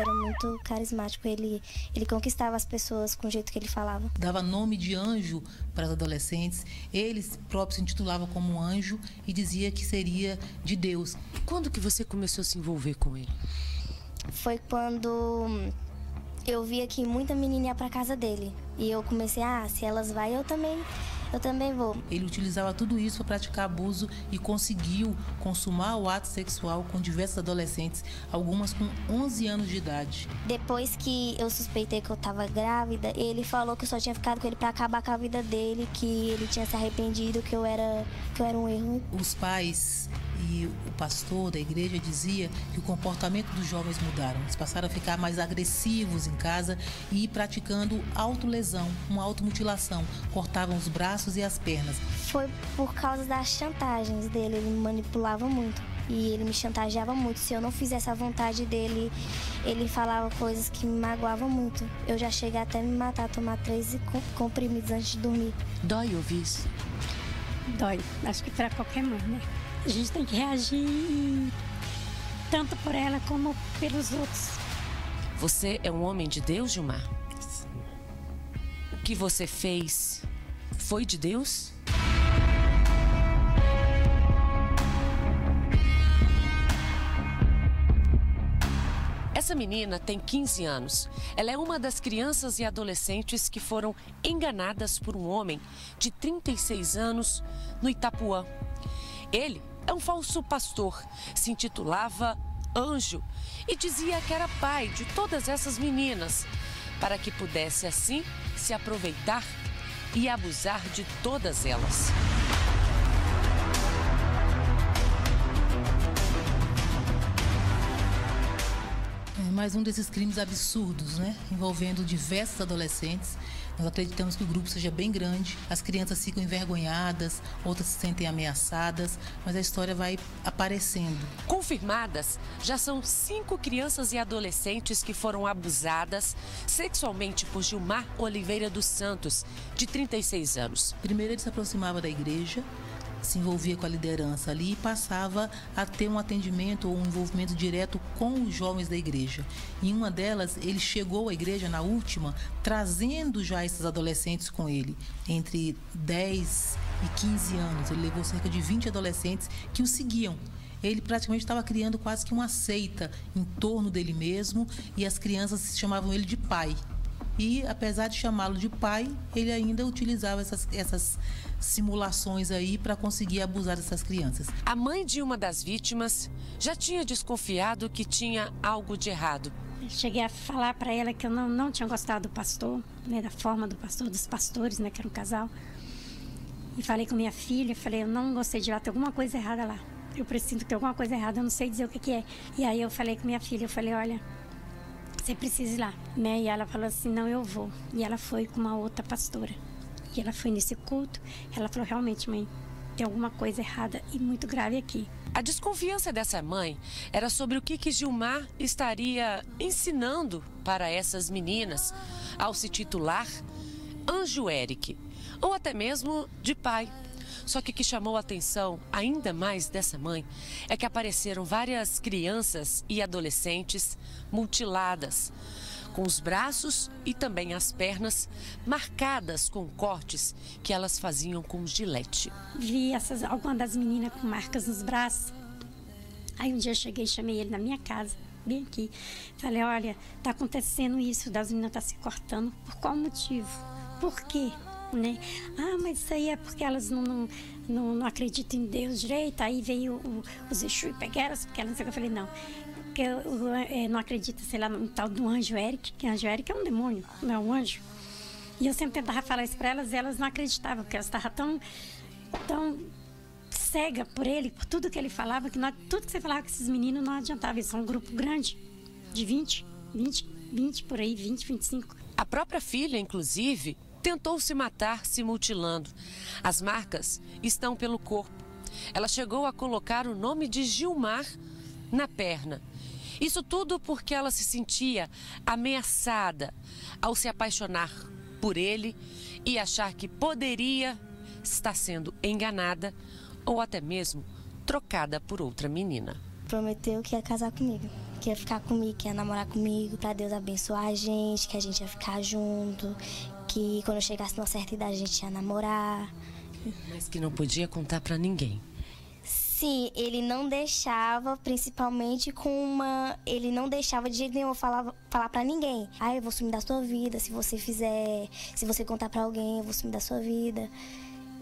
era muito carismático. Ele conquistava as pessoas com o jeito que ele falava. Dava nome de anjo para os adolescentes. Ele próprio se intitulava como anjo e dizia que seria de Deus. Quando que você começou a se envolver com ele? Foi quando eu via que muita menina ia para casa dele. E eu comecei, se elas vão, eu também vou. Ele utilizava tudo isso para praticar abuso e conseguiu consumar o ato sexual com diversos adolescentes, algumas com 11 anos de idade. Depois que eu suspeitei que eu estava grávida, ele falou que eu só tinha ficado com ele para acabar com a vida dele, que ele tinha se arrependido, que eu era um erro. Os pais e o pastor da igreja dizia que o comportamento dos jovens mudaram. Eles passaram a ficar mais agressivos em casa e praticando autolesão, uma automutilação. Cortavam os braços e as pernas. Foi por causa das chantagens dele, ele me manipulava muito. E ele me chantageava muito. Se eu não fizesse a vontade dele, ele falava coisas que me magoavam muito. Eu já cheguei até me matar, tomar 3 comprimidos antes de dormir. Dói ouvir isso? Dói. Acho que para qualquer mãe, né? A gente tem que reagir tanto por ela como pelos outros. Você é um homem de Deus, Gilmar? O que você fez foi de Deus? Essa menina tem 15 anos. Ela é uma das crianças e adolescentes que foram enganadas por um homem de 36 anos no Itapuã. Ele é um falso pastor, se intitulava Anjo e dizia que era pai de todas essas meninas, para que pudesse assim se aproveitar e abusar de todas elas. Mais um desses crimes absurdos, né? Envolvendo diversos adolescentes. Nós acreditamos que o grupo seja bem grande, as crianças ficam envergonhadas, outras se sentem ameaçadas, mas a história vai aparecendo. Confirmadas, já são 5 crianças e adolescentes que foram abusadas sexualmente por Gilmar Oliveira dos Santos, de 36 anos. Primeiro ele se aproximava da igreja, se envolvia com a liderança ali e passava a ter um atendimento ou um envolvimento direto com os jovens da igreja. Em uma delas, ele chegou à igreja, na última, trazendo já esses adolescentes com ele, entre 10 e 15 anos. Ele levou cerca de 20 adolescentes que o seguiam. Ele praticamente estava criando quase que uma seita em torno dele mesmo e as crianças chamavam ele de pai. E, apesar de chamá-lo de pai, ele ainda utilizava essas simulações aí para conseguir abusar dessas crianças. A mãe de uma das vítimas já tinha desconfiado que tinha algo de errado. Cheguei a falar para ela que eu não tinha gostado do pastor, né, da forma do pastor, dos pastores, né, que era um casal. E falei com minha filha, falei, eu não gostei de lá, tem alguma coisa errada lá. Eu preciso ter alguma coisa errada, eu não sei dizer o que é. E aí eu falei com minha filha, eu falei, olha, você precisa ir lá, né? E ela falou assim, não, eu vou. E ela foi com uma outra pastora. E ela foi nesse culto, ela falou, realmente, mãe, tem alguma coisa errada e muito grave aqui. A desconfiança dessa mãe era sobre o que Gilmar estaria ensinando para essas meninas ao se titular Anjo Eric, ou até mesmo de pai. Só que o que chamou a atenção ainda mais dessa mãe é que apareceram várias crianças e adolescentes mutiladas, com os braços e também as pernas marcadas com cortes que elas faziam com gilete. Vi algumas das meninas com marcas nos braços. Aí um dia eu cheguei e chamei ele na minha casa, bem aqui. Falei, olha, tá acontecendo isso, das meninas tá se cortando. Por qual motivo? Por quê? Né? Ah, mas isso aí é porque elas não acreditam em Deus direito. Aí veio os Exu e pegaram, porque elas não sei o que. Eu falei, não, porque eu não acredito, sei lá, no tal do Anjo Eric, que Anjo Eric é um demônio, não é um anjo. E eu sempre tentava falar isso para elas e elas não acreditavam, porque elas estavam tão cega por ele, por tudo que ele falava, que tudo que você falava com esses meninos não adiantava. Eles são um grupo grande, de 20 por aí, 20, 25. A própria filha, inclusive, tentou se matar se mutilando. As marcas estão pelo corpo. Ela chegou a colocar o nome de Gilmar na perna. Isso tudo porque ela se sentia ameaçada ao se apaixonar por ele e achar que poderia estar sendo enganada ou até mesmo trocada por outra menina. Prometeu que ia casar comigo, que ia ficar comigo, que ia namorar comigo, pra Deus abençoar a gente, que a gente ia ficar junto, que quando eu chegasse numa certa idade a gente ia namorar. Mas que não podia contar pra ninguém. Sim, ele não deixava, principalmente ele não deixava de jeito nenhum falar pra ninguém. Eu vou sumir da sua vida, se você contar pra alguém, eu vou sumir da sua vida.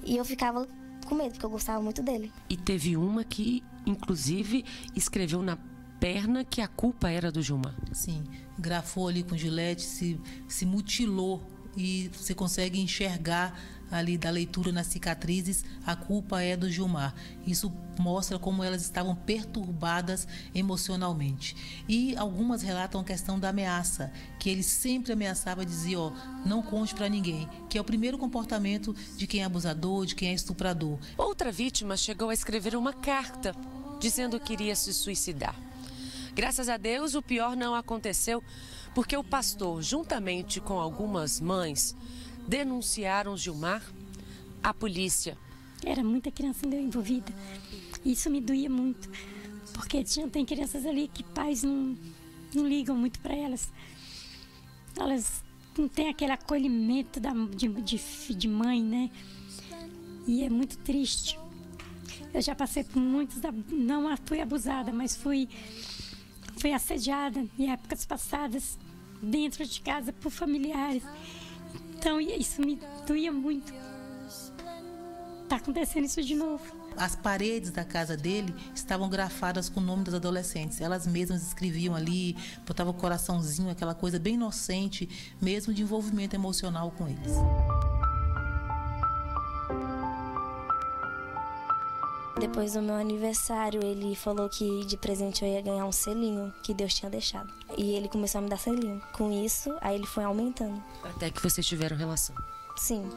E eu ficava com medo, porque eu gostava muito dele. E teve uma que, inclusive, escreveu na perna que a culpa era do Gilmar. Sim, grafou ali com gilete, se mutilou, e você consegue enxergar ali da leitura nas cicatrizes, a culpa é do Gilmar. Isso mostra como elas estavam perturbadas emocionalmente. E algumas relatam a questão da ameaça, que ele sempre ameaçava e dizia, não conte para ninguém, que é o primeiro comportamento de quem é abusador, de quem é estuprador. Outra vítima chegou a escrever uma carta dizendo que iria se suicidar. Graças a Deus, o pior não aconteceu, porque o pastor, juntamente com algumas mães, denunciaram Gilmar à polícia. Era muita criança envolvida. Isso me doía muito, porque tem crianças ali que pais não ligam muito para elas. Elas não têm aquele acolhimento de mãe, né? E é muito triste. Eu já passei por muitos, não fui abusada, mas fui assediada em épocas passadas, dentro de casa, por familiares. Então, isso me doía muito. Tá acontecendo isso de novo. As paredes da casa dele estavam grafadas com o nome das adolescentes. Elas mesmas escreviam ali, botavam o coraçãozinho, aquela coisa bem inocente, mesmo de envolvimento emocional com eles. Depois do meu aniversário, ele falou que de presente eu ia ganhar um selinho que Deus tinha deixado. E ele começou a me dar selinho. Com isso, aí ele foi aumentando. Até que vocês tiveram relação. Sim.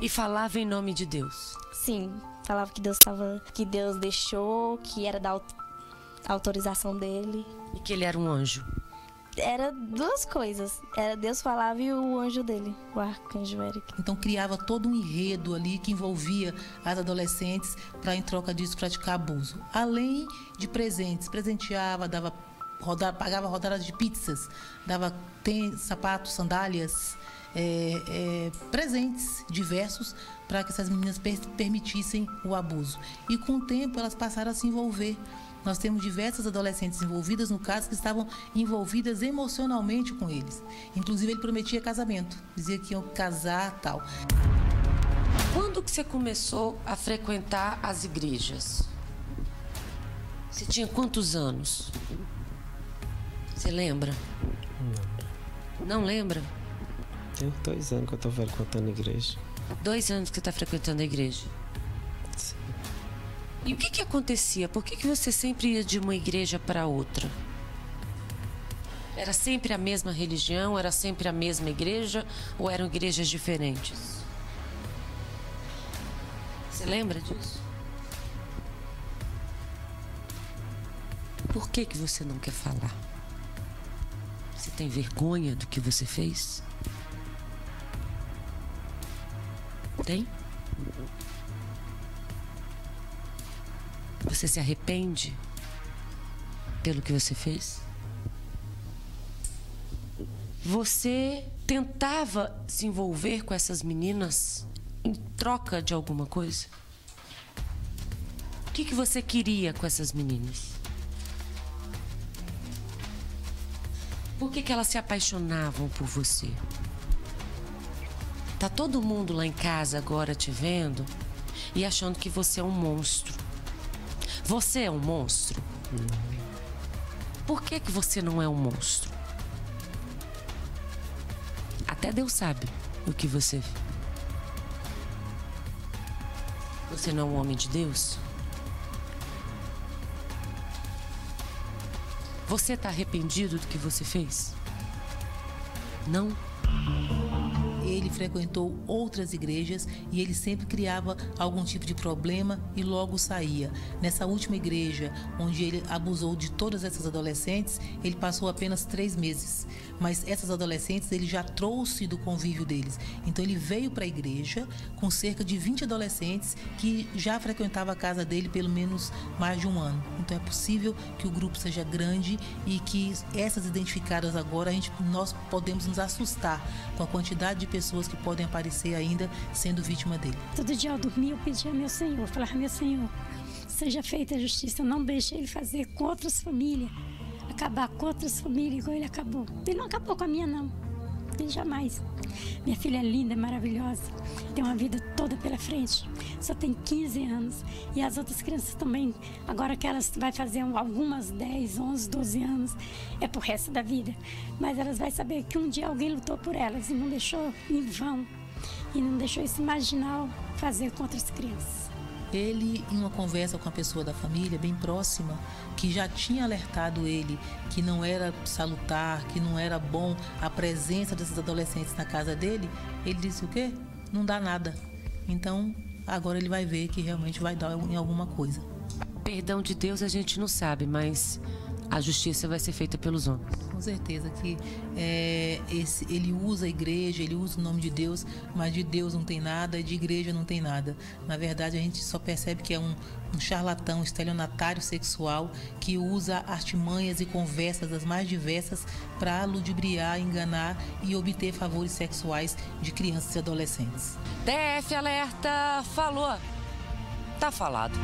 E falava em nome de Deus. Sim. Falava que Deus deixou, que era da autorização dele. E que ele era um anjo. Era duas coisas. Era Deus falava e o anjo dele, o arcanjo Eric. Então criava todo um enredo ali que envolvia as adolescentes para, em troca disso, praticar abuso. Além de presentes, presenteava, pagava rodadas de pizzas, dava sapatos, sandálias, presentes diversos para que essas meninas permitissem o abuso. E com o tempo elas passaram a se envolver. Nós temos diversas adolescentes envolvidas no caso que estavam envolvidas emocionalmente com eles. Inclusive ele prometia casamento, dizia que iam casar, tal. Quando que você começou a frequentar as igrejas? Você tinha quantos anos? Você lembra? Não. Não lembra? Tem 2 anos que eu estou frequentando a igreja. 2 anos que você está frequentando a igreja? Sim. E o que acontecia? Por que você sempre ia de uma igreja para outra? Era sempre a mesma religião? Era sempre a mesma igreja? Ou eram igrejas diferentes? Você lembra disso? Por que você não quer falar? Você tem vergonha do que você fez? Tem? Você se arrepende pelo que você fez? Você tentava se envolver com essas meninas em troca de alguma coisa? O que você queria com essas meninas? Por que elas se apaixonavam por você? Tá todo mundo lá em casa agora te vendo e achando que você é um monstro. Você é um monstro? Por que você não é um monstro? Até Deus sabe o que você vê. Você não é um homem de Deus? Você está arrependido do que você fez? Não? ele frequentou outras igrejas e ele sempre criava algum tipo de problema e logo saía. Nessa última igreja, onde ele abusou de todas essas adolescentes, ele passou apenas 3 meses. Mas essas adolescentes ele já trouxe do convívio deles. Então ele veio para a igreja com cerca de 20 adolescentes que já frequentavam a casa dele pelo menos mais de um ano. Então é possível que o grupo seja grande e que essas identificadas agora, nós podemos nos assustar com a quantidade de pessoas que podem aparecer ainda sendo vítima dele. Todo dia ao dormir eu pedia ao meu Senhor, falava: meu Senhor, seja feita a justiça, não deixe ele fazer com outras famílias, acabar com outras famílias igual ele acabou. Ele não acabou com a minha, não. Ele jamais. Minha filha é linda, é maravilhosa, tem uma vida toda pela frente, só tem 15 anos. E as outras crianças também, agora que elas vai fazer algumas 10, 11, 12 anos, é pro resto da vida. Mas elas vão saber que um dia alguém lutou por elas e não deixou em vão, e não deixou esse marginal fazer com outras crianças. Ele, em uma conversa com a pessoa da família bem próxima, que já tinha alertado ele que não era salutar, que não era bom a presença desses adolescentes na casa dele, ele disse o quê? Não dá nada. Então, agora ele vai ver que realmente vai dar em alguma coisa. Perdão de Deus a gente não sabe, mas a justiça vai ser feita pelos homens. Com certeza que ele usa a igreja, ele usa o nome de Deus, mas de Deus não tem nada e de igreja não tem nada. Na verdade, a gente só percebe que é um charlatão, um estelionatário sexual que usa artimanhas e conversas das mais diversas para ludibriar, enganar e obter favores sexuais de crianças e adolescentes. DF Alerta falou. Tá falado.